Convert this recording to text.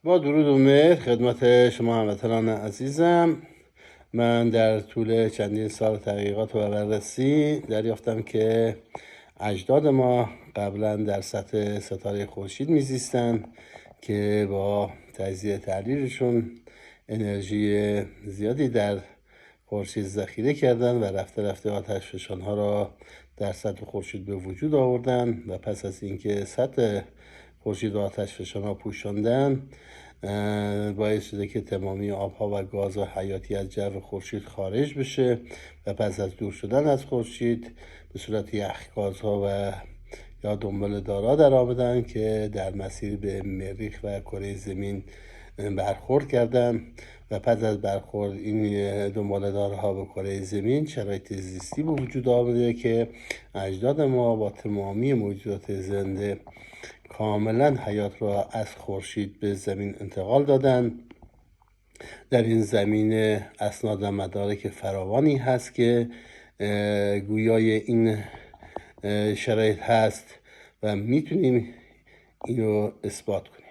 با درود و مهر خدمت شما هموطنان عزیزم. من در طول چندین سال تحقیقات و بررسی دریافتم که اجداد ما قبلا در سطح ستاره خورشید میزیستند که با تجزیه تحلیلشون انرژی زیادی در خورشید ذخیره کردن و رفته رفته آتشفشان‌ها را در سطح خورشید به وجود آوردن و پس از اینکه سطح خورشید و آتشفشان‌ها پوشاندن باعث شده که تمامی آبها و گاز و حیاتی از جو خورشید خارج بشه و پس از دور شدن از خورشید به صورت یخگازها و یا دنبال دارا در آمدن که در مسیر به مریخ و کره زمین برخورد کردن و پس از برخورد این دنبال دارها به کره زمین شرایط زیستی به وجود آمده که اجداد ما با تمامی موجودات زنده کاملا حیات را از خورشید به زمین انتقال دادن. در این زمینه اسناد و مدارک فراوانی هست که گویای این شرایط هست و میتونیم اینو اثبات کنیم.